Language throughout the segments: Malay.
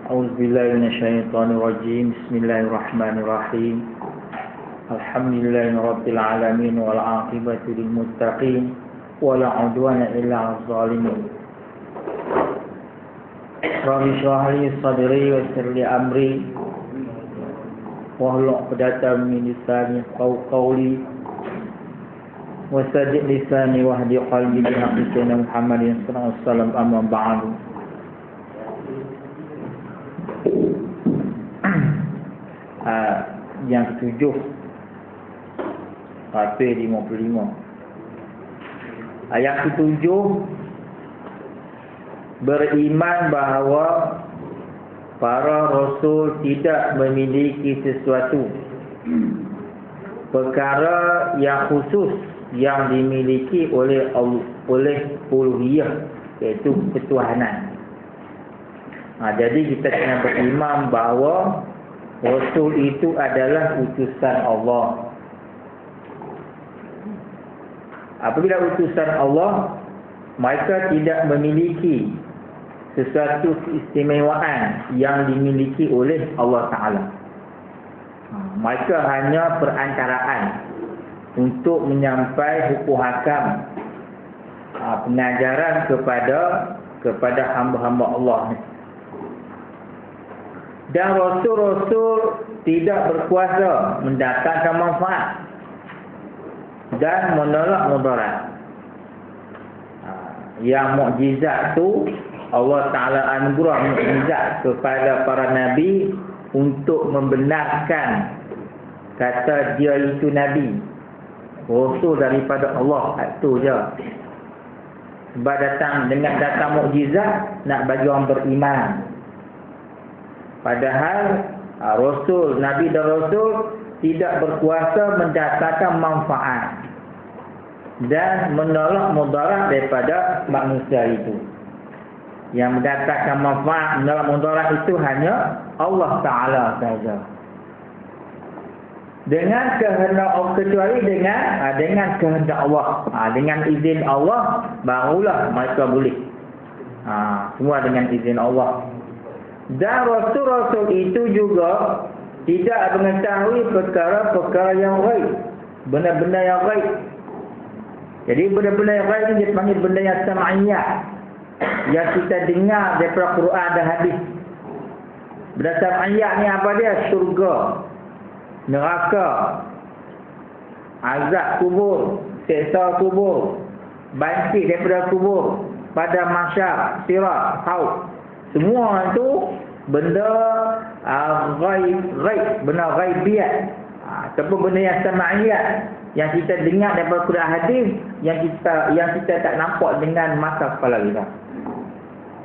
A'udzubillahi minasyaitonirrajim. Bismillahirrahmanirrahim. Alhamdulillahirabbil alamin wal 'aqibatu lil muttaqin wala 'udwana illa 'alal zalimin. Rabbi shrah li sadri wa yassir li amri wahlul 'uqdatam min lisani yafqahu qawli wasaddiq lisani wahdi qalbi bi haqqi sayyidina Muhammadin sallallahu alaihi wasallam, amma ba'du. Yang ketujuh, halaman 55. Ayat ketujuh, beriman bahawa para rasul tidak memiliki sesuatu perkara yang khusus yang dimiliki oleh uluhiyah, iaitu ketuhanan. Jadi kita kena beriman bahawa Rasul itu adalah utusan Allah. Apabila utusan Allah, mereka tidak memiliki sesuatu keistimewaan yang dimiliki oleh Allah Ta'ala. Mereka hanya perantaraan untuk menyampai hukum hakam, pengajaran kepada hamba-hamba Allah. Dan Rasul-Rasul tidak berkuasa mendatangkan manfaat dan menolak mudarat. Yang mukjizat tu Allah Ta'ala anugerah mukjizat kepada para Nabi untuk membenarkan kata dia itu Nabi, Rasul daripada Allah. Itu je. Sebab dengan datang mukjizat nak bagi orang beriman. Padahal Rasul, Nabi dan Rasul tidak berkuasa mendatangkan manfaat dan menolak mudarat daripada manusia itu. Yang mendatangkan manfaat, menolak mudarat itu hanya Allah Ta'ala sahaja. Dengan kehendak Allah, kecuali dengan kehendak Allah, dengan izin Allah barulah mereka boleh. Semua dengan izin Allah. Dan Rasul-Rasul itu juga tidak mengetahui perkara-perkara yang gaib, benda-benda yang gaib. Jadi benda-benda yang gaib ini dipanggil benda yang sam'iyah, yang kita dengar daripada Quran dan hadis. Benda sam'iyah ni apa dia? Syurga, neraka, azab kubur, siksa kubur, bangkit daripada kubur, pada mahsyar, sirat, haud. Semua itu benda ghaib, benda ghaibiat, ataupun benda yang sama'iyat, yang kita dengar daripada Quran hadis, yang kita tak nampak dengan mata kepala kita.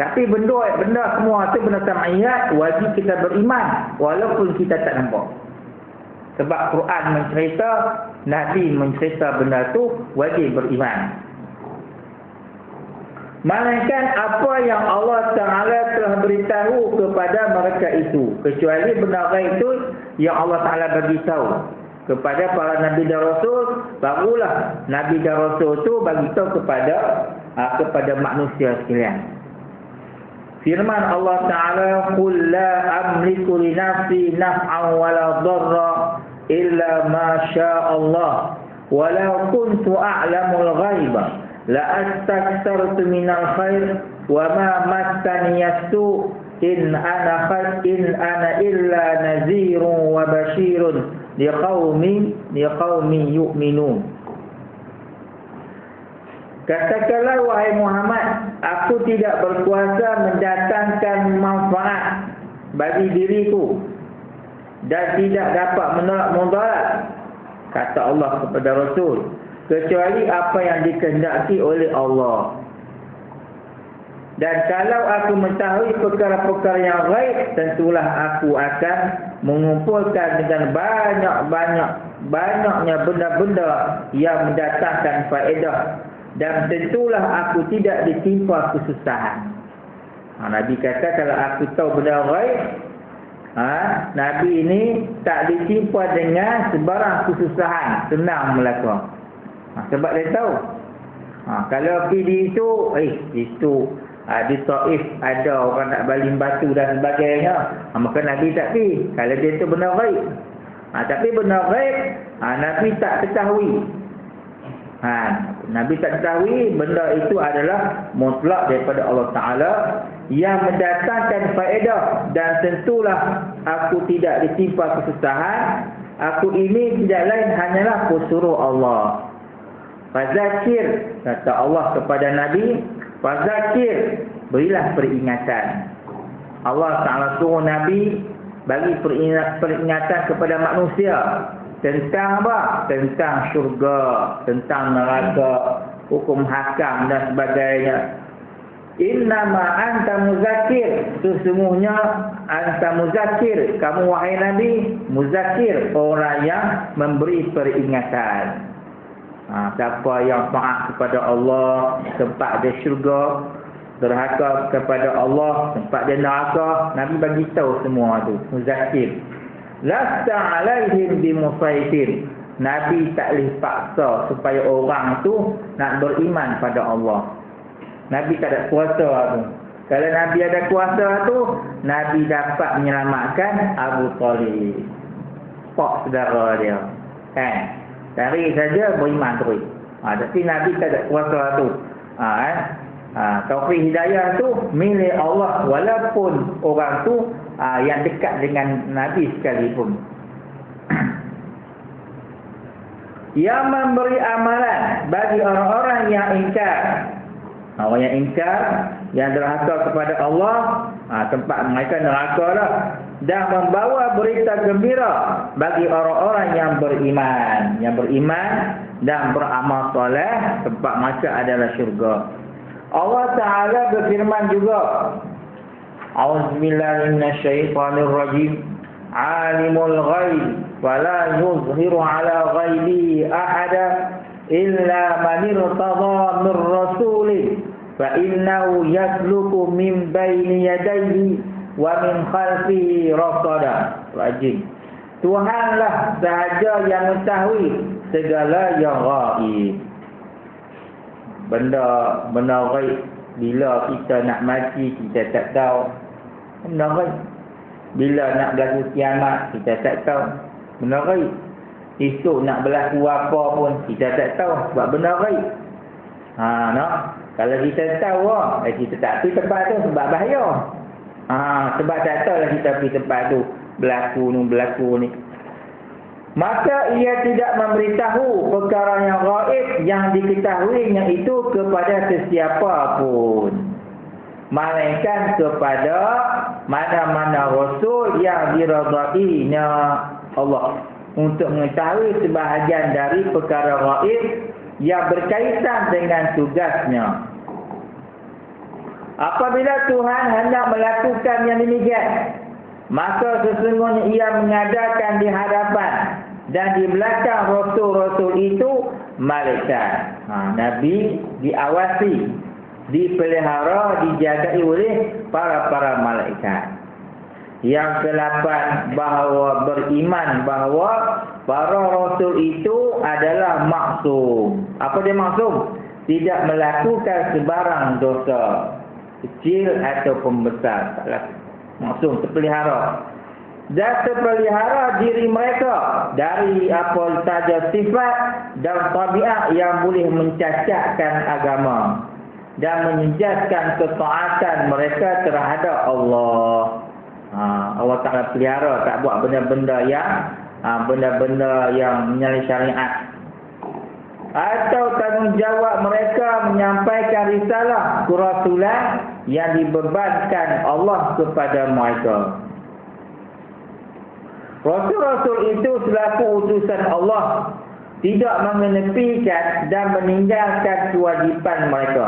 Tapi benda semua itu benda sama'iyat, wajib kita beriman walaupun kita tak nampak. Sebab Quran mencerita, Nabi mencerita benda itu, wajib beriman. Melainkan apa yang Allah Ta'ala telah beritahu kepada mereka itu, kecuali benda gaib itu yang Allah Ta'ala beritahu kepada para Nabi dan Rasul, barulah Nabi dan Rasul itu beritahu kepada manusia sekalian. Firman Allah Ta'ala, "Qul la amliku li nafsi naf'an wa la dharra illa ma syaa Allah, wa la kuntu a'lamul ghaiba la astakthartu minal khair wa ma massani yasu in ana illa nazirun wa bashirun liqaumin yu'minun." Katakanlah wahai Muhammad, aku tidak berkuasa mendatangkan manfaat bagi diriku dan tidak dapat menolak mudarat, kata Allah kepada Rasul, kecuali apa yang dikehendaki oleh Allah. Dan kalau aku mengetahui perkara-perkara yang gaib, tentulah aku akan mengumpulkan dengan banyaknya benda-benda yang mendatangkan faedah, dan tentulah aku tidak ditimpa kesusahan. Nabi kata kalau aku tahu benda gaib, Nabi ini tak ditimpa dengan sebarang kesusahan, senang melaka. Sebab dia tahu. Kalau pergi itu Di Taif ada orang nak baling batu dan sebagainya. Maka Nabi tak pergi. Kalau dia tu benar ghaib. Tapi benar ghaib, Nabi tak ketahui. Nabi tak ketahui benda itu adalah mutlak daripada Allah Ta'ala yang mendatangkan faedah, dan tentulah aku tidak ditimpa kesusahan. Aku ini tidak lain hanyalah pesuruh Allah. Fazakir, kata Allah kepada Nabi, fazakir, berilah peringatan. Allah Ta'ala suruh Nabi bagi peringatan kepada manusia tentang apa? Tentang syurga, tentang neraka, hukum hakam dan sebagainya. Innama anta muzakir, sesungguhnya anta muzakir, kamu wahai Nabi, muzakir, orang yang memberi peringatan. Siapa yang taat kepada Allah, tempat dia syurga, derhaka kepada Allah, tempat dia neraka. Nabi bagi tahu semua tu, muzakir. Lasta alaihim bimusaitir, Nabi tak boleh paksa supaya orang tu nak beriman pada Allah. Nabi tak ada kuasa tu. Kalau Nabi ada kuasa tu, Nabi dapat menyelamatkan Abu Talib, pak saudara dia, kan? Cari saja beriman terus. Tapi Nabi tak ada kuasa tu. Taufik hidayah tu milik Allah, walaupun orang tu yang dekat dengan Nabi sekalipun. Yang memberi amalan bagi orang-orang yang ingkar. Orang yang ingkar, yang derhaka kepada Allah, tempat mereka neraka lah. Dan membawa berita gembira bagi orang-orang yang beriman. Yang beriman dan beramal soleh, tempat mereka adalah syurga. Allah Ta'ala berfirman juga, A'udzubillahi minasyaitonirrajim. Alimul ghaib wala yuzhiru ala ghaibi ahada illa man irtada min rasulih fa innahu yasluku min baini yadayhi wa min khalfihi rasada. Rajim. Tuhanlah sahaja yang mengetahui segala yang ghaib. Benda ghaib, bila kita nak mati kita tak tahu. Benda ghaib. Bila nak berlaku kiamat kita tak tahu. Benda ghaib. Esok nak berlaku apa pun kita tak tahu sebab benda ghaib. Kalau kita tahu, kita tak pergi tempat tu sebab bahaya. Sebab tak tahu lah kita pergi tempat tu, berlaku ni. Maka ia tidak memberitahu perkara yang gaib yang diketahuinya itu kepada sesiapa pun, melainkan kepada mana-mana rasul yang diridainya Allah, untuk mengetahui sebahagian dari perkara gaib yang berkaitan dengan tugasnya. Apabila Tuhan hendak melakukan yang demikian, maka sesungguhnya ia mengadakan di hadapan dan di belakang rasul-rasul itu malaikat. Nabi diawasi, dipelihara, dijagai oleh para malaikat. Yang ke-8, bahawa beriman bahawa para rasul itu adalah maksum. Apa dia maksum? Tidak melakukan sebarang dosa, kecil ataupun besar. Maksum, terpelihara. Dan terpelihara diri mereka dari apa saja sifat dan tabiat yang boleh mencacatkan agama dan menjejaskan ketaatan mereka terhadap Allah. Allah Ta'ala pelihara, tak buat benda-benda yang menyalahi syariat. Atau tanggungjawab mereka menyampaikan risalah kerasulan yang dibebankan Allah kepada mereka. Rasul-rasul itu selaku utusan Allah tidak mengenepikan dan meninggalkan kewajipan mereka,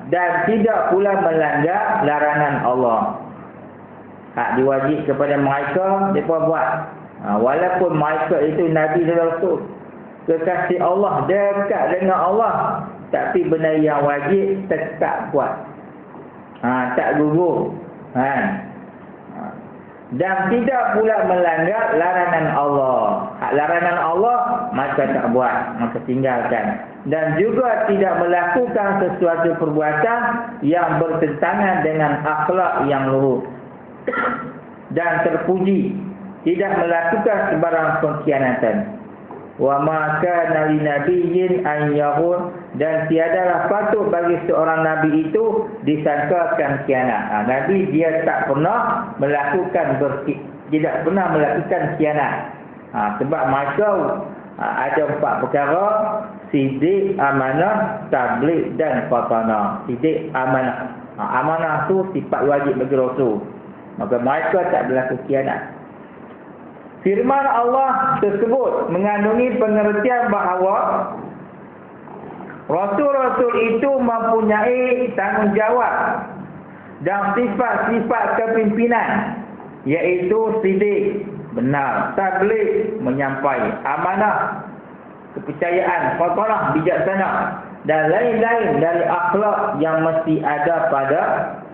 dan tidak pula melanggar larangan Allah. Hak diwajib kepada mereka, mereka buat. Walaupun mereka itu Nabi dan Rasul, kekasih Allah, dekat dengan Allah, tapi benda yang wajib tetap buat. Tak gugur. dan tidak pula melanggar larangan Allah. Larangan Allah maka tak buat, maka tinggalkan. Dan juga tidak melakukan sesuatu perbuatan yang bertentangan dengan akhlak yang luhur dan terpuji, tidak melakukan sebarang pengkhianatan. Wa ma kana linabiyyin an yahun, dan tiadalah patut bagi seorang nabi itu disangkakan khianat. Nabi dia tak pernah melakukan tidak pernah melakukan khianat. Sebab mereka ada 4 perkara: sidik, amanah, tabligh dan fatanah. Sidik, amanah. Amanah tu sifat wajib bagi Rasul. Maka mereka tak berlaku khianat. Firman Allah tersebut mengandungi pengertian bahawa Rasul-Rasul itu mempunyai tanggungjawab dan sifat-sifat kepimpinan, iaitu sidik, benar, tabligh, menyampai, amanah, kepercayaan, fatanah, bijaksana, dan lain-lain dari akhlak yang mesti ada pada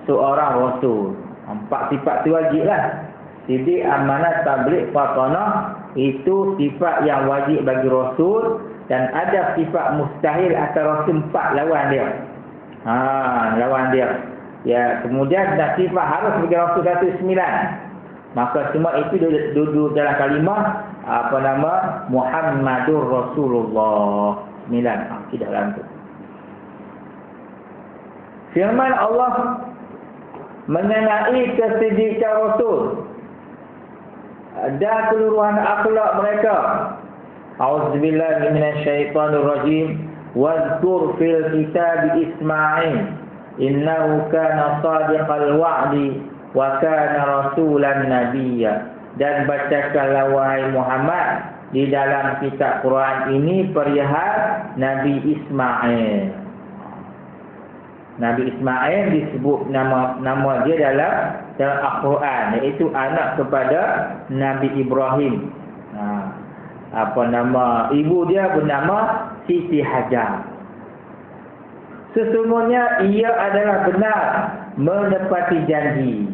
seorang Rasul. 4 sifat tu wajiblah. Sidik, amanah, tabligh, fatanah itu sifat yang wajib bagi Rasul, dan ada sifat mustahil atas Rasul 4 lawan dia. Lawan dia. Ya, kemudian ada sifat harus bagi Rasul 9. Maka semua itu duduk dalam kalimah Muhammadur Rasulullah 9. Tidak dalam tu. Firman Allah mengenai kesiddiqan Rasul dan keluruhan akhlak mereka. A'udzubillahi minasyaitonirrajim. Wadhkur fil kitab Ismail innahu kana shadiqal wa'di wa kana rasulan nabiyya. Dan bacakanlah wahai Muhammad di dalam kitab Quran ini perihal Nabi Ismail. Nabi Ismail disebut nama dia dalam Al-Quran, iaitu anak kepada Nabi Ibrahim. Ibu dia bernama Siti Hajar. Sesungguhnya ia adalah benar menepati janji.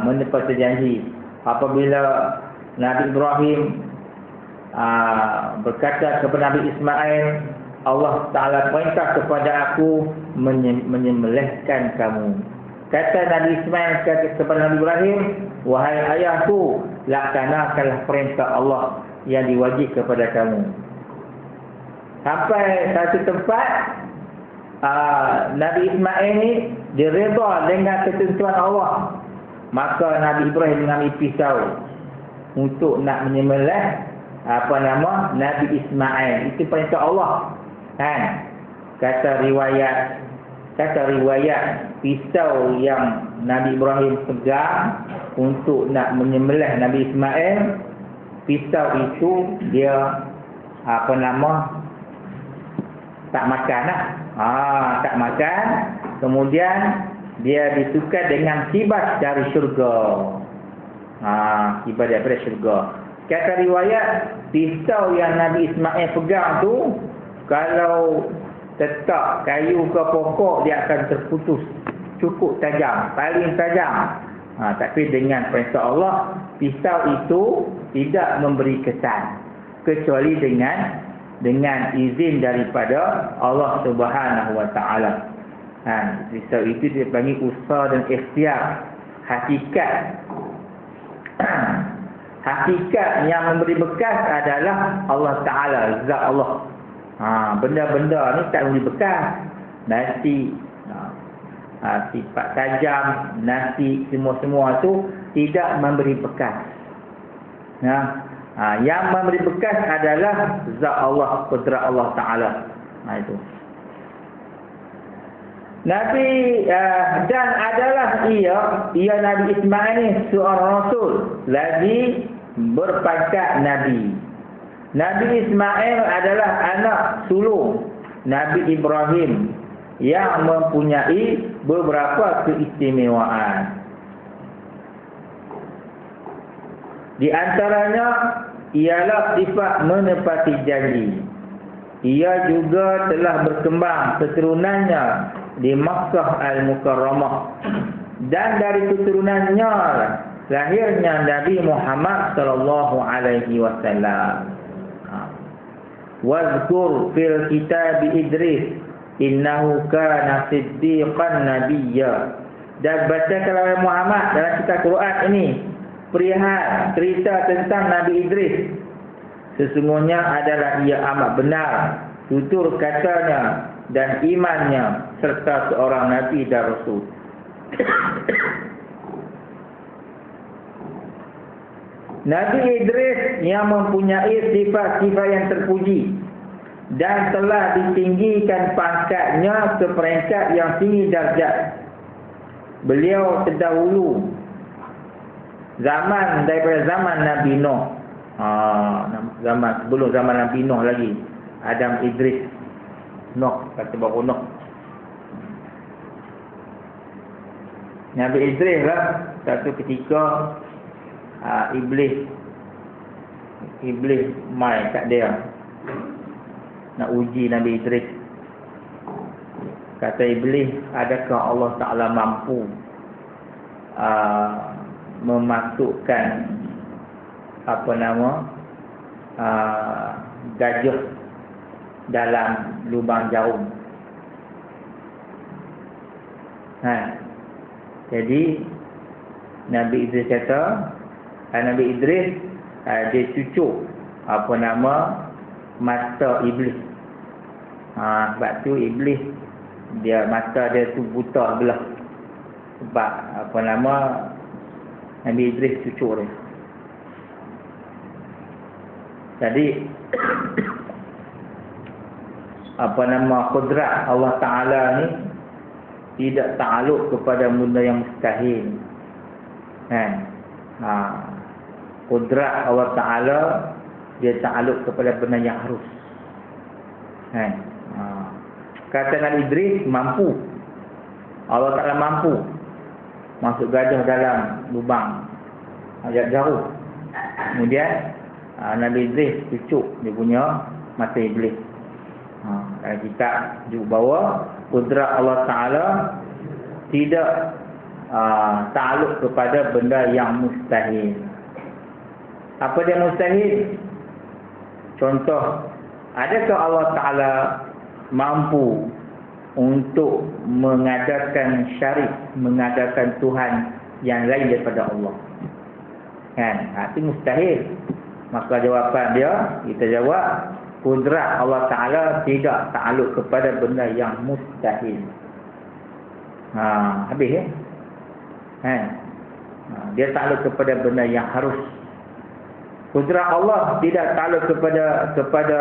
Menepati janji. Apabila Nabi Ibrahim berkata kepada Nabi Ismail, Allah Ta'ala perintah kepada aku menyembelihkan kamu. Kata Nabi Ismail kepada Nabi Ibrahim, wahai ayahku, laksanakanlah perintah Allah yang diwajib kepada kamu. Sampai satu tempat, Nabi Ismail ni direda dengan ketentuan Allah. Maka Nabi Ibrahim mengambil pisau untuk nak menyembelih Nabi Ismail. Itu perintah Allah. Kata riwayat pisau yang Nabi Ibrahim pegang untuk nak menyembelih Nabi Ismail, pisau itu dia tak makan tak makan. Kemudian dia ditukar dengan kibas dari syurga. Kibas daripada syurga. Kata riwayat, pisau yang Nabi Ismail pegang tu, kalau tetap kayu ke pokok dia akan terputus. Cukup tajam, paling tajam. Tapi dengan perintah Allah, pisau itu tidak memberi kesan kecuali dengan izin daripada Allah Subhanahu Wa Taala. Pisau itu dipanggil usaha dan ikhtiar. Hakikat yang memberi bekas adalah Allah Ta'ala, zat Allah. Benda-benda ni tak memberi bekas. Nasi, sifat tajam, nasi, semua-semua tu tidak memberi bekas. Yang memberi bekas adalah zat Allah, qudrat Allah Ta'ala. Itu. Nabi dan adalah ia Nabi Ismail ni seorang Rasul lagi berpangkat Nabi. Nabi Ismail adalah anak sulung Nabi Ibrahim yang mempunyai beberapa keistimewaan. Di antaranya ialah sifat menepati janji. Ia juga telah berkembang keturunannya di Makkah Al-Mukarramah, dan dari keturunannya lahirnya Nabi Muhammad sallallahu alaihi wasallam. Wazkur fil kitab Idris innahu kana siddiqan nabiyya. Dan bacakanlah Muhammad dalam kitab Quran ini perihal cerita tentang Nabi Idris. Sesungguhnya adalah ia amat benar tutur katanya dan imannya serta seorang nabi dan rasul. Nabi Idris yang mempunyai sifat-sifat yang terpuji dan telah ditinggikan pangkatnya ke peringkat yang tinggi darjat. Beliau terdahulu zaman daripada zaman Nabi Nuh. Zaman sebelum zaman Nabi Nuh lagi. Adam, Idris, Nuh, kata baru Nuh. Nabi Idris lah satu ketika Iblis mai kat dia nak uji Nabi Idris. Kata Iblis, adakah Allah Ta'ala mampu memasukkan gajah dalam lubang jarum? Jadi Nabi Idris kata, Nabi Idris dia cucuk mata Iblis. Sebab tu Iblis mata dia tu buta belah. Sebab Nabi Idris cucuk dia. Jadi kudrat Allah Ta'ala ni tidak ta'aluk kepada benda yang mustahil. Kudrat Allah Ta'ala dia ta'aluk kepada benda yang harus. Kata Nabi Idris mampu. Allah Ta'ala mampu masuk gajah dalam lubang jarum. Kemudian Nabi Idris cucuk dia punya mata Iblis. Dalam kitab juga bahawa kudrat Allah Ta'ala tidak ta'aluk kepada benda yang mustahil. Apa dia mustahil? Contoh, adakah Allah Ta'ala mampu untuk mengadakan syarik, mengadakan Tuhan yang lain daripada Allah? Itu mustahil. Maka jawapan dia, kita jawab, kudrat Allah Ta'ala tidak ta'aluk kepada benda yang mustahil. Habis dia ta'aluk kepada benda yang harus. Kudrat Allah tidak ta'aluk kepada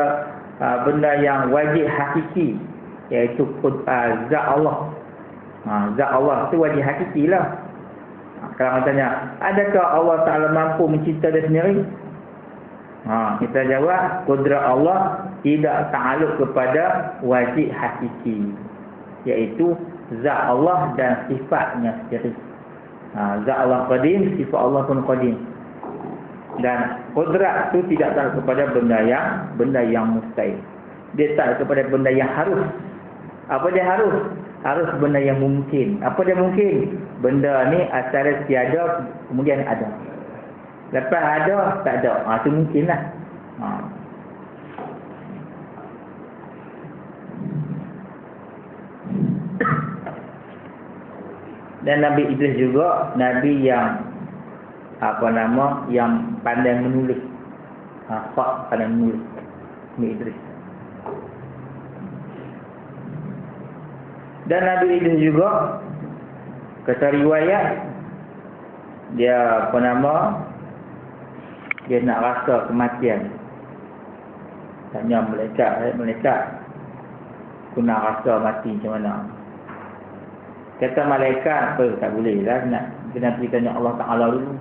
benda yang wajib hakiki, iaitu zat Allah. Zat Allah itu wajib hakiki lah. Kalau tanya, adakah Allah Ta'ala mampu mencipta dia sendiri? Kita jawab, kudrat Allah tidak ta'aluk kepada wajib hakiki, iaitu zat Allah dan sifatnya sendiri. Zat Allah qadim, sifat Allah pun qadim. Dan kudrat itu tidak ta'aluk kepada benda yang mustahil. Dia ta'aluk kepada benda yang harus. Apa dia harus? Harus benda yang mungkin. Apa dia mungkin? Benda ni antara tiada kemudian ada. Lepas ada, tak ada. Itu mungkin lah. Dan Nabi Idris juga Nabi yang yang pandai menulis. Pandai menulis. Nabi Idris. Dan Nabi Idris juga kata riwayat dia dia nak rasa kematian. Tanya malaikat aku nak rasa mati macam mana? Kata malaikat, apa tak boleh lah, kena pergi tanya Allah Ta'ala dulu,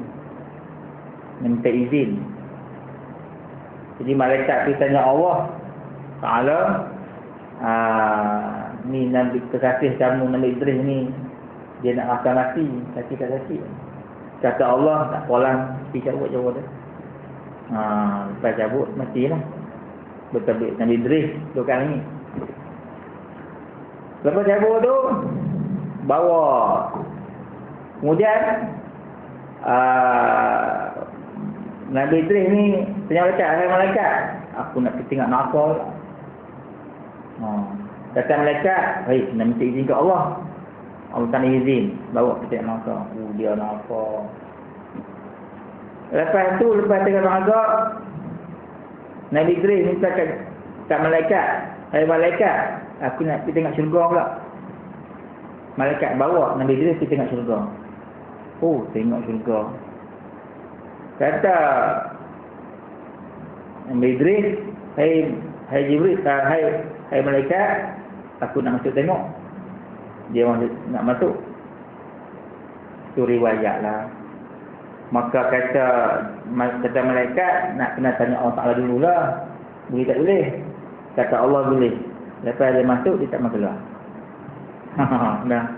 minta izin. Jadi malaikat pergi tanya Allah Ta'ala, ni Nabi kekasih kamu Nabi Idris ni, dia nak rasa mati, sakit tak sakit? Kata Allah, tak polang, pergi cabut dia. Lepas cabut, matilah. Betul Nabi Idris dua kali ni. Lepas cabut tu, bawa. Kemudian Nabi Idris ni tanya malaikat, "Hai malaikat, aku nak pergi tengok neraka." Kata malaikat, "Hei, nak minta izin ke Allah." Allah tak izin, bawa pergi tengok neraka. Dia neraka. Lepas tengok neraka, Nabi Idris minta kat malaikat, "Hai malaikat, aku nak pergi tengok syurga pula." Malaikat bawa Nabi Idris pergi tengok syurga. Tengok syurga. Kata Nabi Idris, "Hai Jibril, hai malaikat, aku nak masuk tengok." Dia nak masuk. Itu riwayat lah. Maka kata malaikat, nak kena tanya Allah Ta'ala dululah. Boleh tak boleh? Kata Allah boleh. Lepas dia masuk, dia tak mahu keluar. Nah,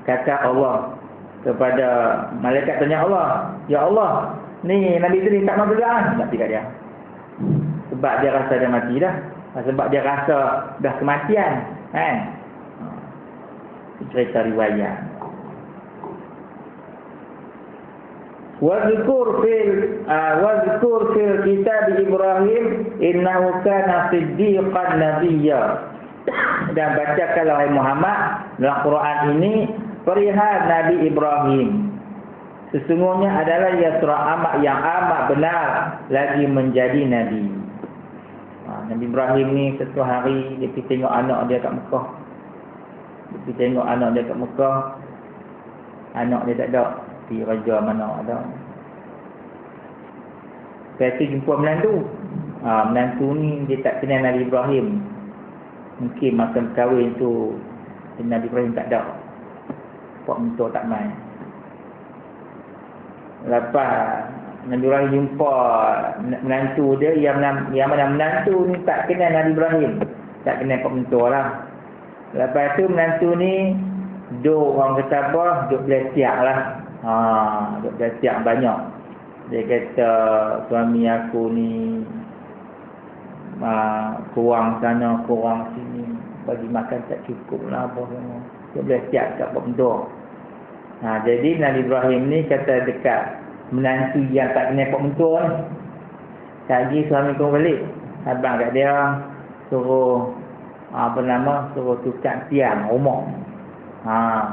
kata Allah kepada malaikat, tanya Allah, "Ya Allah, ni Nabi Idris tak mahu keluar." Tak tinggal dia. Sebab dia rasa dia mati dah. Sebab dia rasa dah kematian. Kan? Cerita riwayat. Wazkur fil kitab Ibrahim innahu kana siddiqan nabiyya. Dan bacakanlah wahai Muhammad dalam Quran ini perihal Nabi Ibrahim. Sesungguhnya adalah ia seorang yang amat benar lagi menjadi nabi. Nabi Ibrahim ni satu hari dia pergi tengok anak dia kat Mekah. Dia pergi tengok anak dia kat Mekah. Anak dia tak ada. Pergi raja mana ada. Lepas tu jumpa menantu. Menantu ni dia tak kenal Nabi Ibrahim. Mungkin masa kahwin tu Nabi Ibrahim tak ada. Pak mentua tak main. Lepas Nabi Ibrahim jumpa menantu dia, yang mana menantu ni tak kenal Nabi Ibrahim. Tak kenal pak mentua lah. Lepas tu menantu ni orang kata apa, duk belasiak lah. Duk belasiak banyak. Dia kata, "Suami aku ni kurang sana, kurang sini, bagi makan tak cukup lah apa semua." Duk belasiak kat pak mentua. Jadi Nabi Ibrahim ni kata dekat menantu yang tak kenal pak mentua ni, "Lagi suami kau balik, abang kat dia suruh suruh tukar tiang rumah."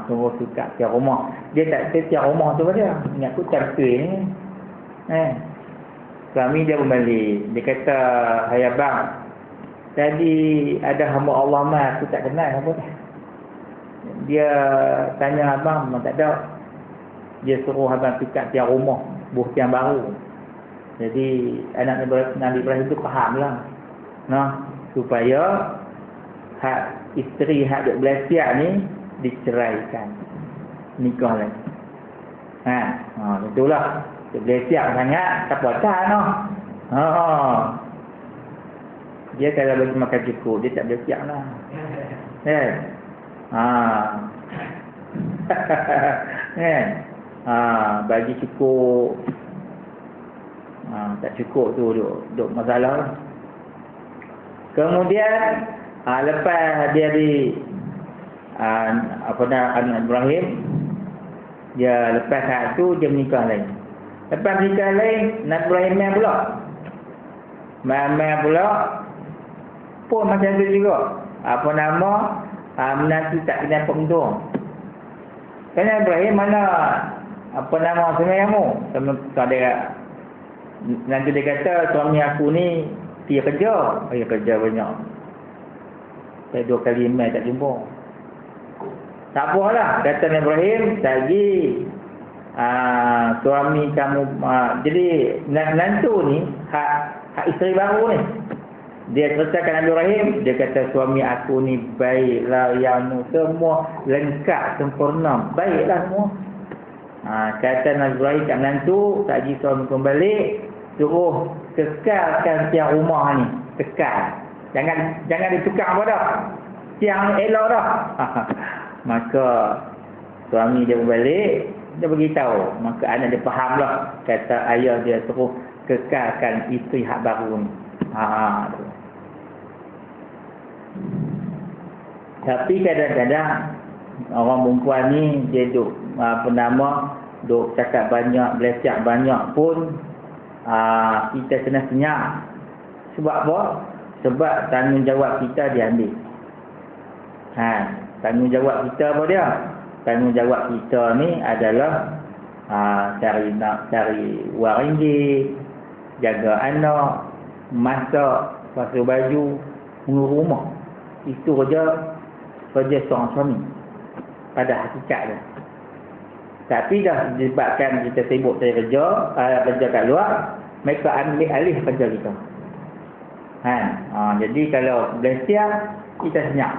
Suruh tukar tiang rumah. Dia tak kata tiang rumah tu pada dia. Ingat aku cantik ni. Suami dia balik. Dia kata, "Hai abang, tadi ada hamba Allah aku tak kenal apa dah. Dia tanya abang, memang tak ada. Dia suruh abang tukar tiang rumah, buh tiang baru." Jadi anak Nabi Ibrahim tu faham lah. Supaya isteri hak duk belasiak ni diceraikan. Nikah lagi. Itulah. Duk belasiak sangat, tak puasa Dia kalau bagi makan cukup, dia tak belasiak lah. Bagi cukup, tak cukup tu duk masalah lah. Kemudian lepas dia anak Ibrahim, dia lepas saat tu dia menikah lain. Lepas menikah lain, Nabi Ibrahim main pula pun macam tu juga. Menantu tak kenal pak mentua. Tanya Ibrahim, "Mana semayangmu?" Dia nanti dia kata, "Suami aku ni dia kerja." Dia kerja banyak. Saya 2 kali email tak jumpa. Tak apalah, kata Nabi Ibrahim, "Lagi suami kamu." Jadi menantu ni hak isteri baru ni. Dia ceritakan Nabi Ibrahim, dia kata, "Suami aku ni baiklah, yang semua lengkap, sempurna, baiklah semua." Kata Nabi Ibrahim kat menantu, "Lagi suami kembali, suruh kekalkan tiang rumah ni, kekal. Jangan ditukar apa dah. Tiang elok dah." Maka suami dia berbalik, dia beritahu. Maka anak dia faham lah. Kata ayah dia suruh kekalkan isteri hak baru ni. Tapi kadang-kadang orang perempuan ni dia duk duk cakap banyak, belecak banyak pun kita kena senyap. Sebab apa? Sebab tanggungjawab kita diambil. Tanggungjawab kita apa dia? Tanggungjawab kita ni adalah cari wang ringgit, jaga anak, masak, basuh baju, mengurus rumah. Itu kerja seorang suami pada hakikatnya. Tapi dah disebabkan kita sibuk cari kerja kat luar, mereka ambil alih kerja kita. Jadi kalau bersiap, kita senyap.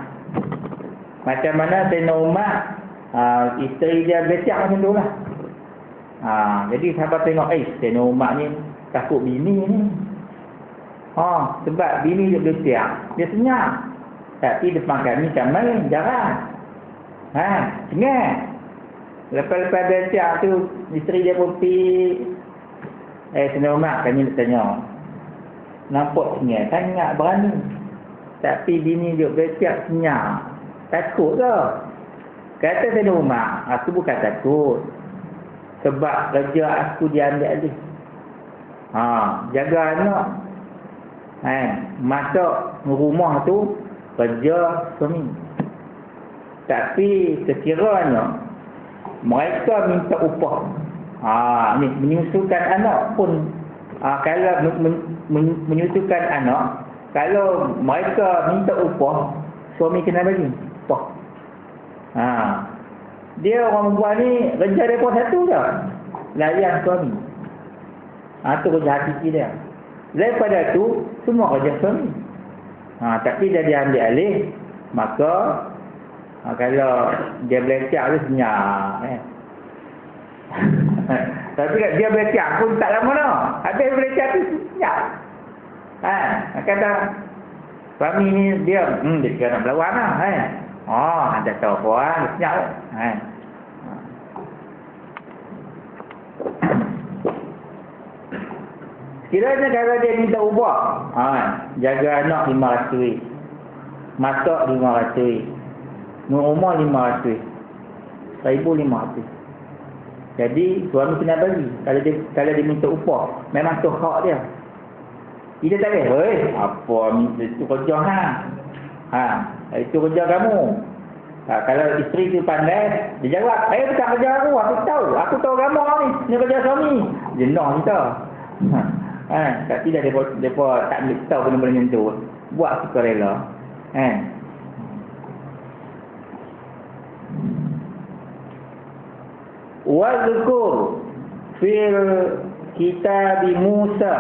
Macam mana Sayyidina Umar, isteri dia bersiap macam tu lah. Jadi sahabat tengok, Sayyidina Umar ni takut bini ni. Sebab bini dia bersiap, dia senyap. Tapi depan kami main, jarang. Cengat. Lepas bersiap tu, isteri dia pun pergi. Sayyidina Umar, kami nak tanya. Nampak cengat, sangat berani. Tapi bini dia bersiap senyap. Takut ke? Kata Sayyidina Umar, aku bukan takut. Sebab kerja aku diambil alih. Jaga anak. Masak rumah tu kerja suami. Tapi sekiranya mereka minta upah. Ni menyusukan anak pun kalau menyusukan anak, kalau mereka minta upah, suami kena bagi upah. Dia orang perempuan ni kerja mereka satu je, layan suami. Tu kerja hakiki dia. Daripada tu semua kerja suami. Tapi dia diambil alih, maka kalau dia belecak tu senyap. Tapi dia belecak pun tak lama dah. Habis belecak tu senyap. Kata suami ni dia dia nak berlawan lah. Ada tahu apa lah, dia senyap lah. Kiranya kalau dia minta ubah, jaga anak RM500, masak RM500, rumah RM500, RM1,500. Jadi suami kena bagi. Kalau dia minta upah, memang tu hak dia. Kita tak boleh, apa itu kerja itu kerja kamu. Kalau isteri tu pandai, dia jawab, bukan kerja aku tahu kamu ni kerja suami. Jenah kita. Tapi dah mereka tak boleh tahu benda-benda macam tu. Buat suka rela. Wazkur fil kitab Musa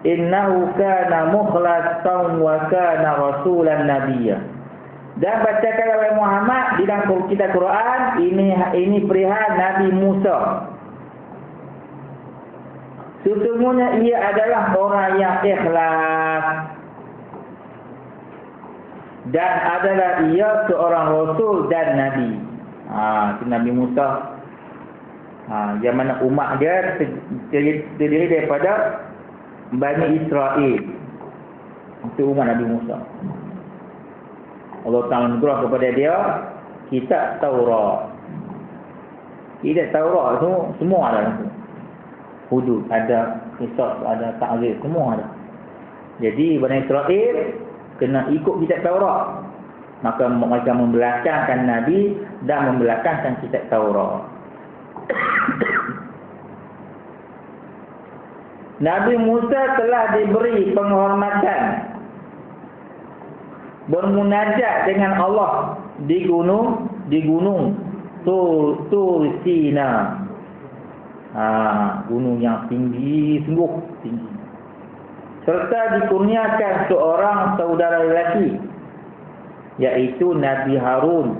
innahu kana mukhlasan wa kana rasulan nabiyya. Dan bacakan oleh Muhammad di dalam kitab Quran, ini perihal Nabi Musa. Sesungguhnya ia adalah orang yang ikhlas dan adalah ia seorang rasul dan nabi. Itu Nabi Musa. Yang mana umat dia terdiri daripada Bani Israel. Itu umat Nabi Musa. Allah Ta'ala menurunkan kepada dia kitab Taurat. Kitab Taurat tu semua ada dalam tu. Hudud ada, qisas ada, ta'zir, semua ada. Jadi Bani Israel kena ikut kitab Taurat. Maka mereka membelakangkan Nabi dan membelakangkan kitab Taurat. Nabi Musa telah diberi penghormatan bermunajat dengan Allah di gunung Tur Sina. Gunung yang tinggi, sungguh tinggi. Serta dikurniakan seorang saudara lelaki, iaitu Nabi Harun.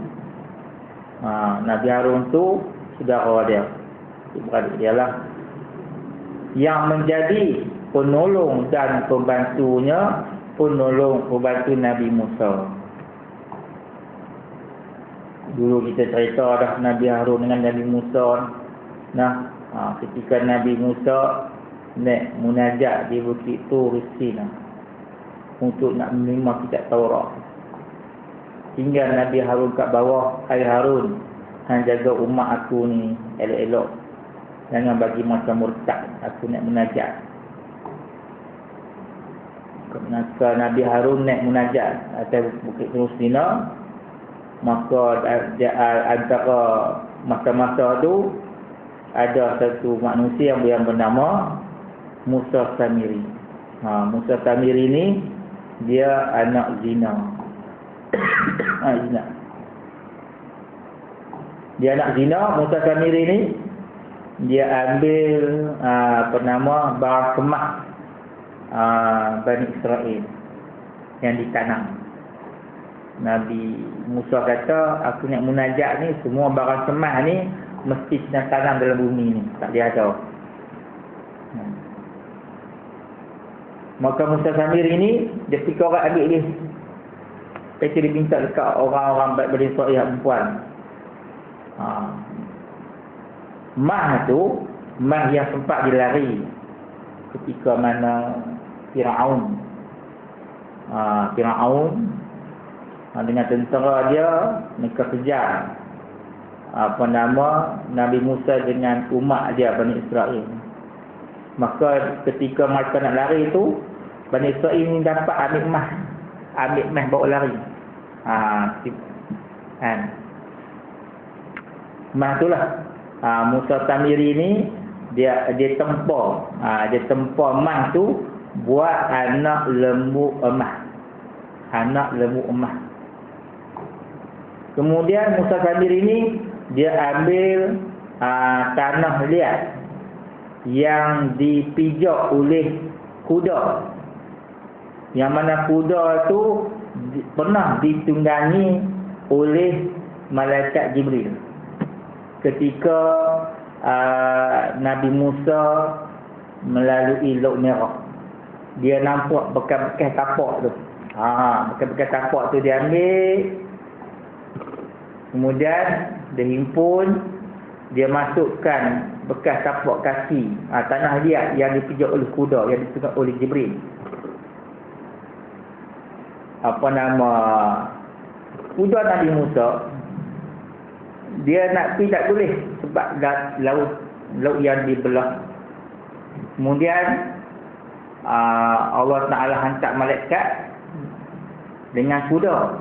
Nabi Harun tu saudara dia, beradik dia lah, yang menjadi penolong dan pembantu Nabi Musa. Dulu kita cerita dah Nabi Harun dengan Nabi Musa. Ketika Nabi Musa nak munajat di Bukit Tur Sina untuk nak menerima kitab Taurat, tinggal Nabi Harun kat bawah. Hai Harun, hang jaga umat aku ni elok-elok. Jangan bagi masa murtad. Aku nak munajat. Maka Nabi Harun naik munajat atas Bukit Sina, maka antara masa-masa tu ada satu manusia yang bernama Musa Samiri. Musa Samiri ni dia anak zina. Zina. Dia anak zina. Musa Samiri ni dia ambil barang kemas Bani Israel yang ditanam. Nabi Musa kata, aku nak munajat ni, semua barang kemas ni mesti kena tanam dalam bumi ni, tak boleh ada. Maka Musa Samiri ni dia pergi orang ambil dia. Lepas tu dia minta dekat orang-orang Bani Israel perempuan. Mah yang sempat dilari ketika mana Firaun dengan tentera dia mereka kejar Nabi Musa dengan umat dia Bani Israel. Maka ketika mereka nak lari tu, Bani Israel ni dapat ambil mah bawa lari. Mah itulah Musa Samiri ni dia tempur mah tu buat anak lembu emas. Kemudian Musa Samiri ni dia ambil tanah liat yang dipijak oleh kuda, yang mana kuda tu pernah ditunggangi oleh malaikat Jibril ketika Nabi Musa melalui Laut Merah. Dia nampak bekas-bekas tapak tu. Bekas-bekas tapak tu dia ambil, kemudian dia himpun, dia masukkan bekas tapak kaki tanah liat yang dipijak oleh kuda, yang ditunggangi oleh Jibril. Kuda Nabi Musa, dia nak pergi tak boleh sebab laut yang dibelah. Kemudian Allah Ta'ala hantar malaikat dengan kuda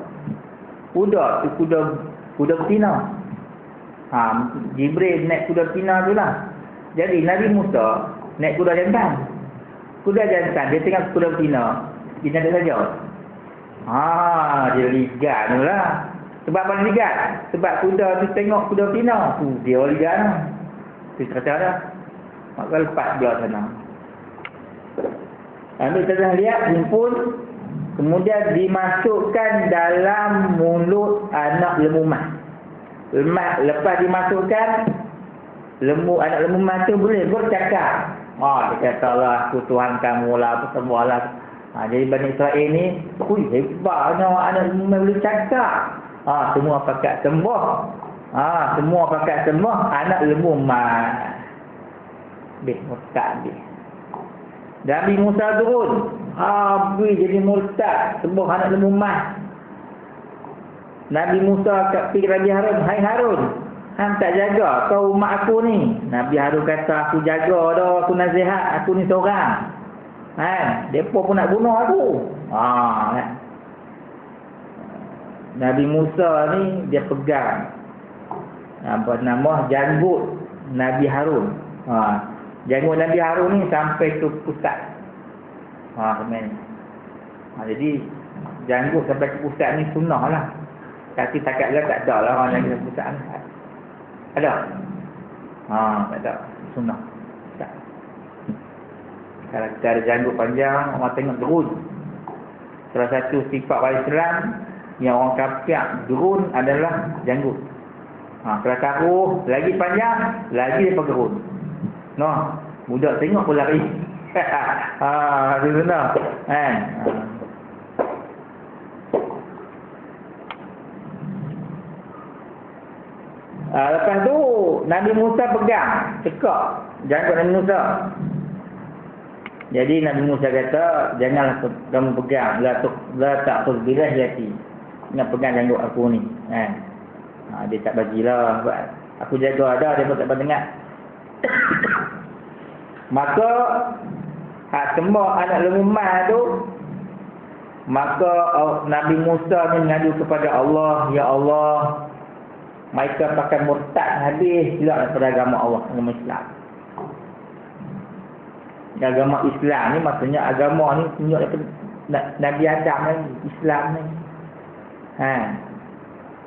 betina. Jibril naik kuda betina tu lah. Jadi Nabi Musa naik kuda jantan. Dia tengok kuda betina, dia ada saja. Dia ligat tu lah. Sebab apa ligat? Sebab kuda tu tengok kuda betina tu, dia ligat lah. Dia kata dah, maka lepas belah sana. Ambil tanah liat, himpun, kemudian dimasukkan dalam mulut anak lembu emas. Lepas dimasukkan, anak lembu emas tu boleh bercakap. Dia kata lah, aku Tuhan kamu lah, apa semua lah. Jadi Bani Israel ni, hebatnya anak lembu emas boleh cakap. Semua pakat sembah. Anak lembu emas. Murtad dia. Nabi Musa turun. Jadi murtad. Sembah anak lembu emas. Nabi Musa pergi Nabi Harun. Hai Harun, hang tak jaga kau umat aku ni. Nabi Harun kata, aku jaga dah, aku nasihat, aku ni seorang. Mereka pun nak bunuh aku. Nabi Musa ni dia pegang bernama janggut Nabi Harun. Janggut Nabi Harun ni sampai ke pusat. Jadi janggut sampai ke pusat ni sunnah lah. Tapi takat lah tak ada lah orang yang ke pusat ni. Ada? Tak ada. Sunnah. Tak. Kalau kita ada janggut panjang, orang tengok gerun. Salah satu sifat orang Islam yang orang kafir gerun adalah janggut. Kalau taruh lagi panjang, lagi dia gerun. Budak tengok pun lari. Itu benar. Lepas tu Nabi Musa pegang, cekak janggut Nabi Musa. Jadi Nabi Musa kata, janganlah kamu pegang, la ta'khudh bi lihyati. Nak pegang janggut aku ni. Dia tak bagilah. Aku jaga ada, dia pun tak dengar. Maka hak semua anak lemah tu, maka Nabi Musa ni mengadu kepada Allah, ya Allah, mereka pakai murtad habis pula daripada agama Allah, agama Islam. Agama Islam ni maksudnya agama ni tunjuk daripada Nabi Adam ni, Islam ni.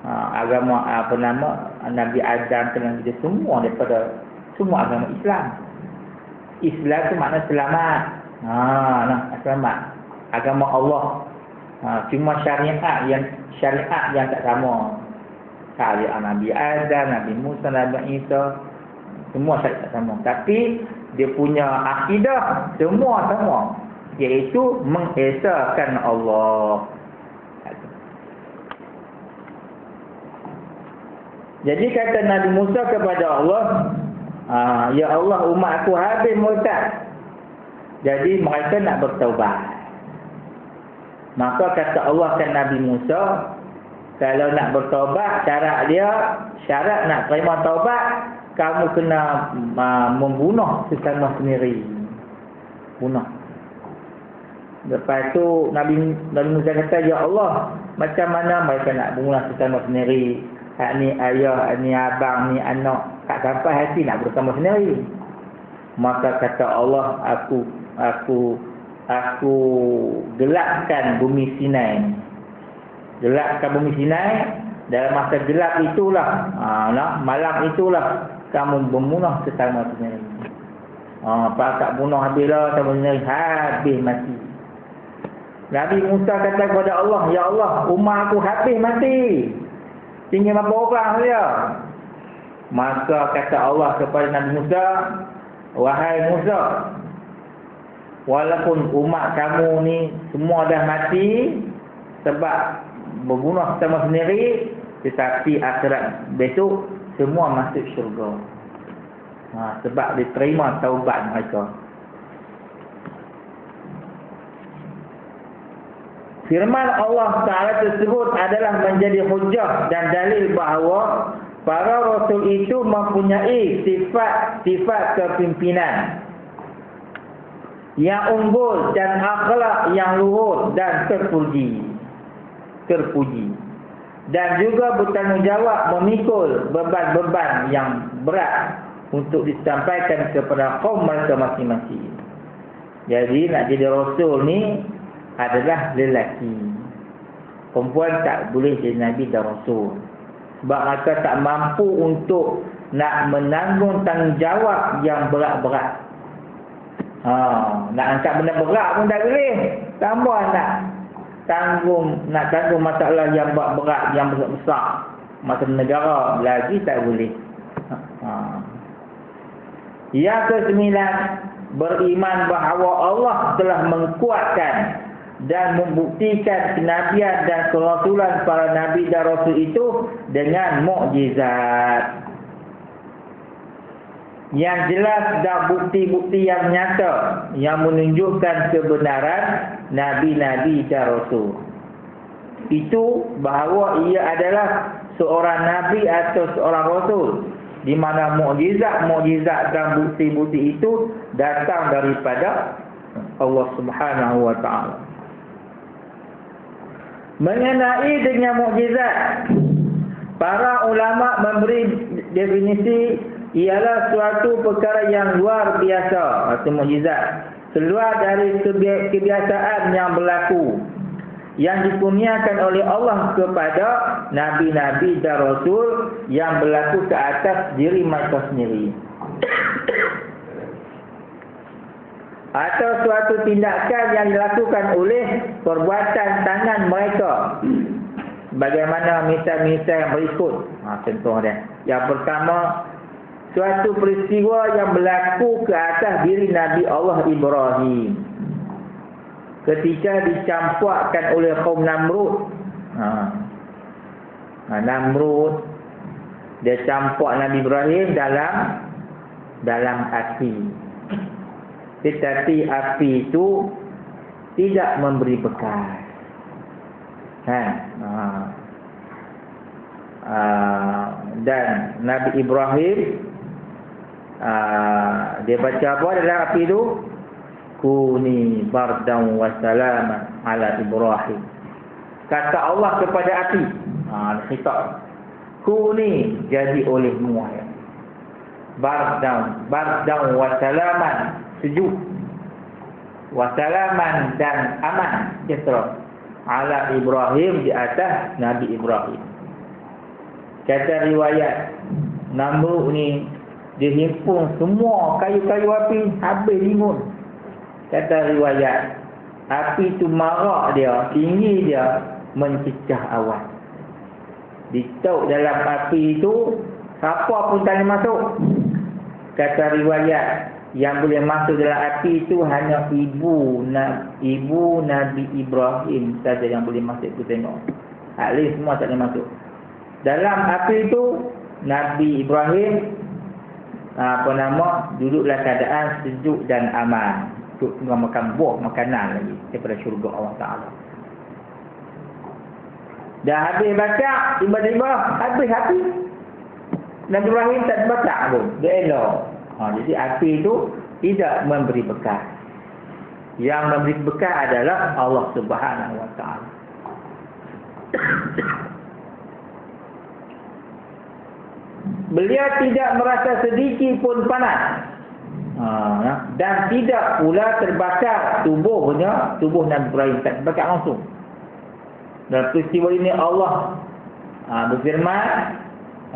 Agama apa nama Nabi Adam dengan dia semua daripada semua agama Islam. Islam tu makna selamat. Selamat. Agama Allah. Cuma syariat yang tak sama. Syariat Nabi Adam, Nabi Musa, Nabi Isa, semua syariat tak sama. Tapi dia punya akidah semua sama, iaitu mengesahkan Allah. Jadi kata Nabi Musa kepada Allah, ya Allah, umat aku habis murtad. Jadi mereka nak bertaubat. Maka kata Allah ke Nabi Musa, kalau nak bertaubat, syarat nak terima taubat, kamu kena membunuh sesama sendiri. Bunuh. Lepas tu Nabi Musa kata, ya Allah, macam mana mereka nak bunuh sesama sendiri? Ni ayah, ni abang, ni anak, tak sampai hati nak bersama sendiri. Maka kata Allah, aku gelapkan bumi Sinai. Gelapkan bumi Sinai. Dalam masa gelap itulah, malam itulah kamu membunuh sesama sendiri. Tak bunuh habislah sama sendiri, habis mati. Nabi Musa kata kepada Allah, ya Allah, umat aku habis mati. Tinggal berapa orang saja. Maka kata Allah kepada Nabi Musa, wahai Musa, walaupun umat kamu ni semua dah mati sebab berbunuh sama sendiri, tetapi akhirat besok semua masuk syurga. Sebab diterima taubat mereka. Firman Allah Ta'ala tersebut adalah menjadi hujah dan dalil bahawa para rasul itu mempunyai sifat kepimpinan yang unggul dan akhlak yang luhur dan terpuji. Dan juga bertanggungjawab memikul beban-beban yang berat untuk disampaikan kepada kaum mereka masing-masing. Jadi nak jadi rasul ni adalah lelaki. Perempuan tak boleh jadi Nabi dan Rasul. Sebab mereka tak mampu untuk nak menanggung tanggungjawab yang berat-berat. Nak angkat benda berat pun tak boleh. Tambah nak tanggung masalah yang berat, yang besar. Masalah negara lagi tak boleh. Yang ke-9, beriman bahawa Allah telah mengkuatkan dan membuktikan kenabian dan kerasulan para nabi dan rasul itu dengan mukjizat yang jelas dan bukti-bukti yang nyata yang menunjukkan kebenaran nabi-nabi dan rasul itu, bahawa ia adalah seorang nabi atau seorang rasul, di mana mukjizat dan bukti-bukti itu datang daripada Allah Subhanahu wa taala. Mengenai dengan mukjizat, para ulama memberi definisi ialah suatu perkara yang luar biasa atau mukjizat, keluar dari kebiasaan yang berlaku, yang dikurniakan oleh Allah kepada nabi-nabi dan rasul yang berlaku ke atas diri mereka sendiri. Atau suatu tindakan yang dilakukan oleh perbuatan tangan mereka. Bagaimana misal-misal yang berikut. Contoh dia. Yang pertama, suatu peristiwa yang berlaku ke atas diri Nabi Allah Ibrahim ketika dicampakkan oleh kaum Namrud. Namrud dia campak Nabi Ibrahim dalam api. Tetapi api itu tidak memberi bekas. Dan Nabi Ibrahim Dia baca apa dalam api tu? Kuni bardan wa salaman ala Ibrahim. Kata Allah kepada api, khitab, kuni, jadi olehmu bardan wa salaman, sejuk, wa salaman, dan aman, sejahtera, ala Ibrahim, di atas Nabi Ibrahim. Kata riwayat, Namrud ni dia himpun semua kayu-kayu api, habis lingun. Kata riwayat, api tu marak dia, tinggi dia, mencecah awan. Ditauk dalam api itu, siapa pun tak boleh masuk. Kata riwayat, yang boleh masuk dalam api itu hanya ibu Nabi Ibrahim saja yang boleh masuk. Kita tengok, ahli semua tak boleh masuk. Dalam api itu Nabi Ibrahim duduk dalam keadaan sejuk dan aman. Duduk tengah makan buah, makanan lagi daripada syurga Allah Ta'ala. Dah habis baca, tiba-tiba habis api. Nabi Ibrahim tak baca pun, dia elok. Jadi api itu tidak memberi bekas. Yang memberi bekas adalah Allah Subhanahu Wa Ta'ala. Beliau tidak merasa sedikit pun panas, dan tidak pula terbakar tubuh Nabi Ibrahim, tak terbakar langsung. Dan peristiwa ini Allah berfirman,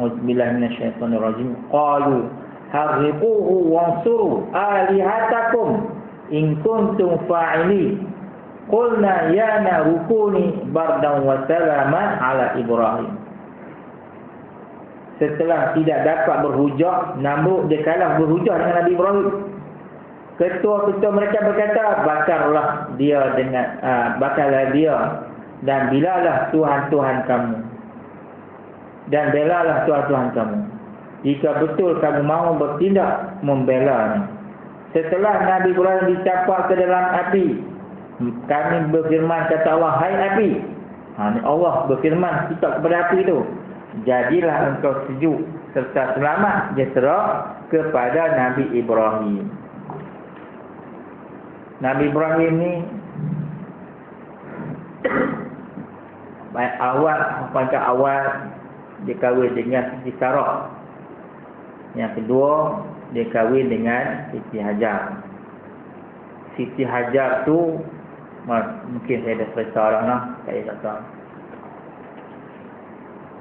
A'udzubillahi minasyaitonirrajim, qalu harriquhu wansuru alihatakum in kuntum fa'ili, qulna ya naru kuni bardan wa salaman ala Ibrahim. Setelah tidak dapat berhujah, Namrud dia kalah berhujah dengan Nabi Ibrahim. Ketua-ketua mereka berkata, bakarlah dia dan bilalah Tuhan-Tuhan kamu, dan belalah Tuhan-Tuhan kamu, jika betul kamu mahu bertindak membelanya. Setelah Nabi Ibrahim dicapak ke dalam api, kami berfirman, kata Allah, hai api. Allah berfirman kita kepada api itu, jadilah engkau sejuk serta selamat sejahtera kepada Nabi Ibrahim. Nabi Ibrahim ni pada awal dia kahwin dengan Siti Sarah. Yang kedua, dia kahwin dengan Siti Hajar. Siti Hajar tu mungkin saya dah cerita dah, saya tak tahu.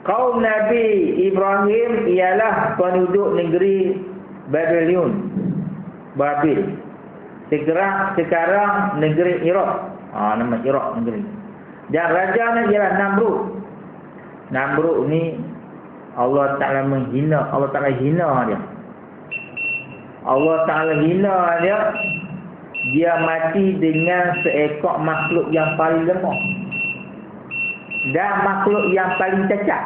Kaum Nabi Ibrahim ialah penduduk negeri Babil. Sekarang negeri Iraq. Nama Iraq negeri. Dan rajanya ialah Namrud. Namrud ni Allah Ta'ala menghina. Allah Ta'ala hina dia. Allah Ta'ala hina dia. Dia mati dengan seekor makhluk yang paling lemah dan makhluk yang paling cacat.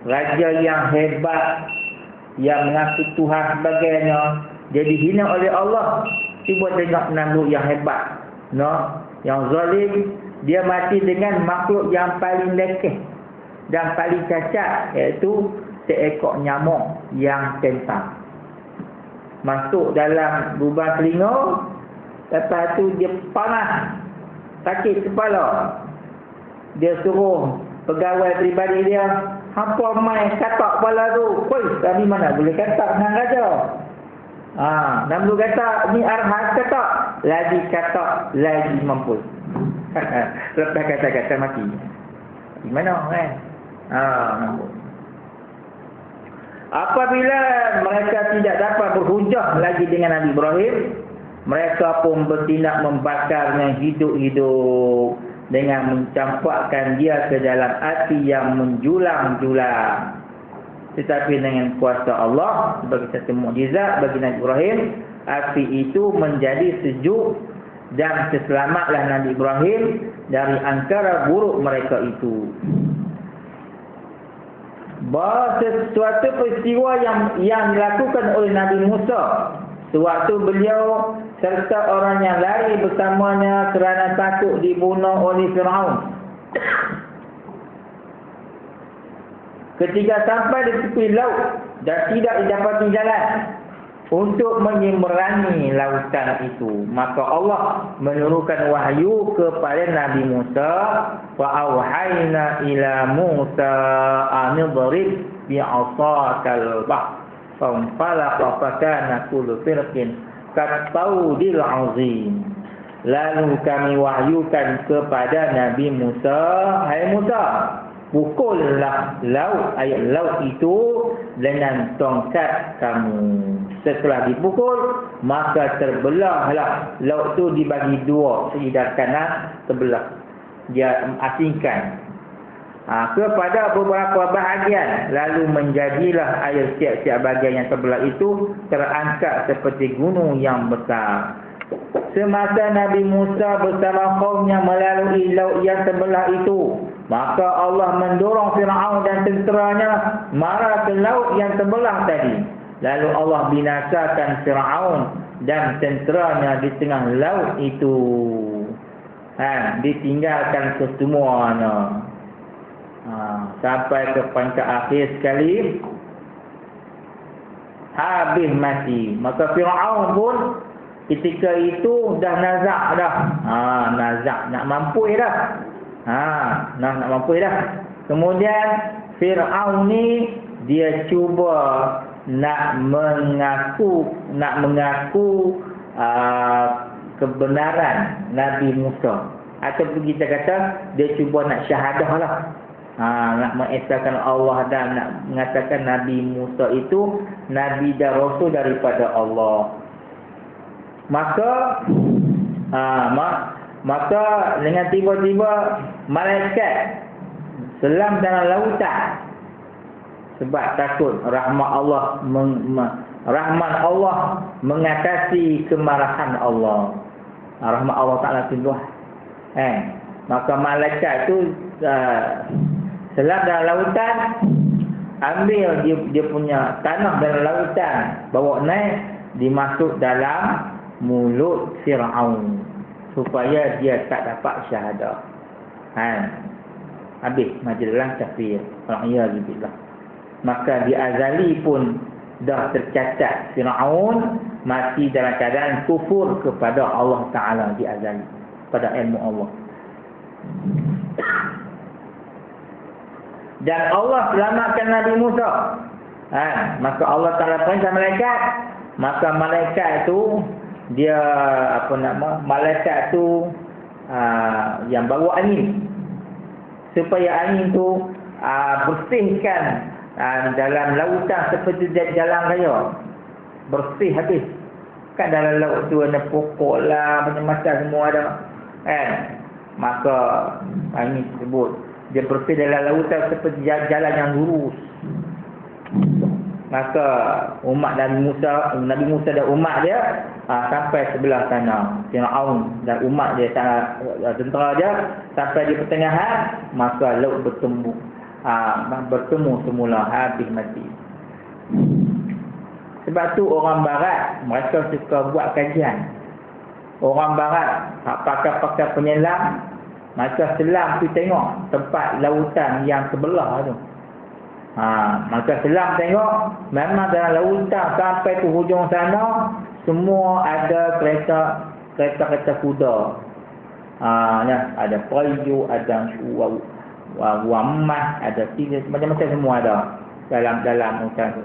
Raja yang hebat, yang mengaku Tuhan sebagainya, dia dihina oleh Allah. Cuba tengok Namrud yang hebat, yang zalim, dia mati dengan makhluk yang paling lekeh dan paling cacat, iaitu seekor nyamuk yang tentang. Masuk dalam lubang telinga, lepas tu dia panas, sakit kepala. Dia suruh pegawai peribadi dia, hampa main katak kepala tu. Koi, kami mana boleh katak dengan raja. Namrud kata, ni arhas katak. Lagi katak, lagi mampus. Lepas kata-kata mati. Gimana kan? Namrud. Apabila mereka tidak dapat berhujah lagi dengan Nabi Ibrahim, mereka pun bertindak membakarnya hidup-hidup dengan mencampakkan dia ke dalam api yang menjulang-julang. Tetapi dengan kuasa Allah, sebagai satu mukjizat bagi Nabi Ibrahim, api itu menjadi sejuk dan seselamatlah Nabi Ibrahim dari angkara buruk mereka itu. Bahawa sesuatu peristiwa yang dilakukan oleh Nabi Musa sewaktu beliau serta orang yang lari bersamanya kerana takut dibunuh oleh Firaun. Ketika sampai di tepi laut, dan tidak didapati jalan untuk menyeberangi lautan itu. Maka Allah menurunkan wahyu kepada Nabi Musa, wa auhayna ila Musa an idrib bi'asakal bahr fanfalaqa fakana kullu firqin kattaudil azim. Lalu kami wahyukan kepada Nabi Musa, hai Musa, pukullah laut, ayat laut itu dengan tongkat kamu. Setelah dipukul, maka terbelahlah laut itu dibagi dua, seidar kanan terbelah. Dia asingkan kepada beberapa bahagian, lalu menjadilah air tiap-tiap bahagian yang terbelah itu terangkat seperti gunung yang besar. Semasa Nabi Musa bersama kaumnya melalui laut yang terbelah itu, maka Allah mendorong Fir'aun dan tenteranya marah ke laut yang terbelah tadi. Lalu Allah binasakan Fir'aun dan tenteranya di tengah laut itu. Ditinggalkan kesemuanya. Sampai ke pangkat akhir sekali, habis mati. Maka Fir'aun pun ketika itu dah nazak dah. Nazak, nak mampu dah. Nak mampu dah. Kemudian Fir'aun ni dia cuba nak mengaku kebenaran Nabi Musa. Atau kita kata dia cuba nak syahadah lah. Nak mengesahkan Allah dan nak mengatakan Nabi Musa itu Nabi dan Rasul daripada Allah. Maka dengan tiba-tiba malaikat selam dalam lautan sebab takut rahmat Allah mengatasi kemarahan Allah. Rahmat Allah Ta'ala timbul. Maka malaikat tu selam dalam lautan, ambil dia punya tanah dalam lautan, bawa naik, dimasuk dalam mulut Fir'aun supaya dia tak dapat syahadah. Habis mati dalam kafir. Alhamdulillah. Maka di azali pun dah tercatat Fir'aun mati dalam keadaan kufur kepada Allah Ta'ala di azali, pada ilmu Allah. Dan Allah selamatkan Nabi Musa. Maka Allah Ta'ala perintah malaikat. Maka malaikat itu dia malaikat tu yang bawa angin, supaya angin tu bersihkan dalam lautan seperti jalan raya, bersih habis. Kan dalam laut tu ada pokok lah, macam-macam semua ada. Maka angin tersebut dia bersih dalam lautan seperti jalan yang lurus. Maka umat Nabi Musa dan umat dia sampai sebelah sana. Fir'aun dan umat dia, tentera dia sampai di pertengahan, maka laut bertemu semula, habis mati. Sebab tu orang barat mereka suka buat kajian. Orang barat pakar-pakar penyelam, maka selam tu tengok tempat lautan yang sebelah tu. Maka selam tengok memang dalam lautan sampai ke hujung sana semua ada kereta kuda. Ada perayu, ada wamah, ada tiga, macam-macam semua ada dalam hutan tu.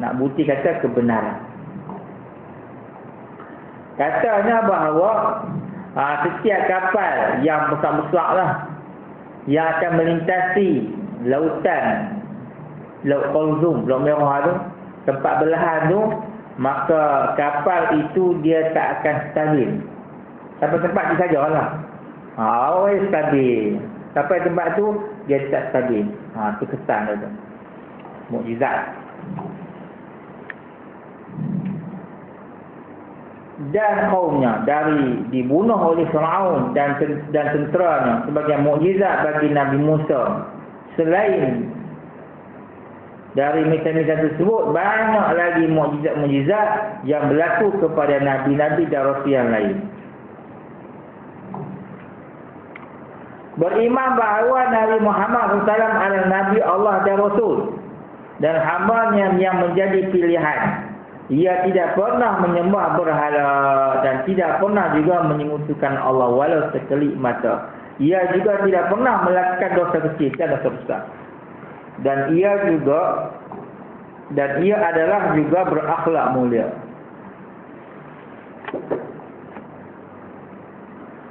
Nak bukti kata kebenaran. Katanya bahawa setiap kapal yang besar-besar lah yang akan melintasi lautan, Laut Kulzum, Laut Merah tu, tempat belahan tu, maka kapal itu dia tak akan stabil. Sampai tempat tu sajalah. Always stabil. Sampai tempat tu dia tak stabil. Tu kesan dia tu. Mukjizat. Dan kaumnya dibunuh oleh Fir'aun dan tenteranya sebagai mukjizat bagi Nabi Musa. Selain dari misal-misal tersebut, banyak lagi mukjizat-mukjizat yang berlaku kepada nabi-nabi dan rasul yang lain. Beriman bahawa Nabi Muhammad SAW adalah Nabi Allah dan Rasul. dan hambanya yang menjadi pilihan. Ia tidak pernah menyembah berhala dan tidak pernah juga menyekutukan Allah walau sekelip mata. Ia juga tidak pernah melakukan dosa kecil dan dosa besar. Dan ia adalah juga berakhlak mulia.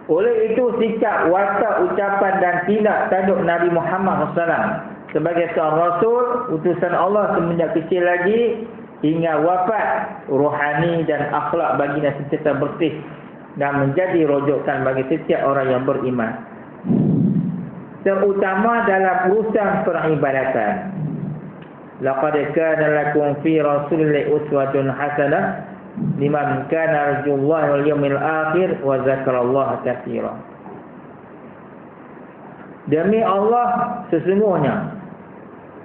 Oleh itu sikap, watak, ucapan dan tindak tanduk Nabi Muhammad SAW sebagai seorang Rasul, utusan Allah semenjak kecil lagi hingga wafat, rohani dan akhlak baginda sentiasa bersih dan menjadi rujukan bagi setiap orang yang beriman, terutama dalam urusan peribadatan. Laqad kana lakum fi rasulillahi uswatun hasanah liman kana yarjullaha wal yawmil akhir wa dzakarallaha katsiran.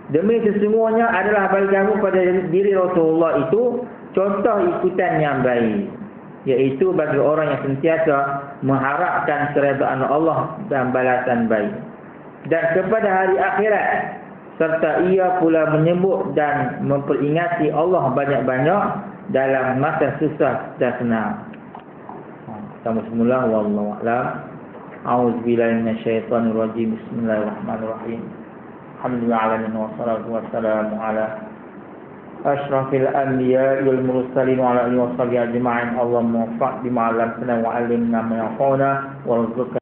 Demi sesungguhnya adalah bagi kamu pada diri Rasulullah itu contoh ikutan yang baik, yaitu bagi orang yang sentiasa mengharapkan keredaan Allah dan balasan baik, dan kepada hari akhirat, serta ia pula menyebut dan memperingati Allah banyak-banyak dalam masa susah dan senang. Sama semula, wallahu a'lam. A'udzubillahi minasyaitonir rajim. Bismillahirrahmanirrahim. Alhamdulillah wassalatu wassalamu ala asyrafil anbiya'i wal mursalin wa ala alihi wa sahbihi ajma'in. Allahumma fa'd bima 'allamtana wa 'allimna ma yanfa'una warzuqna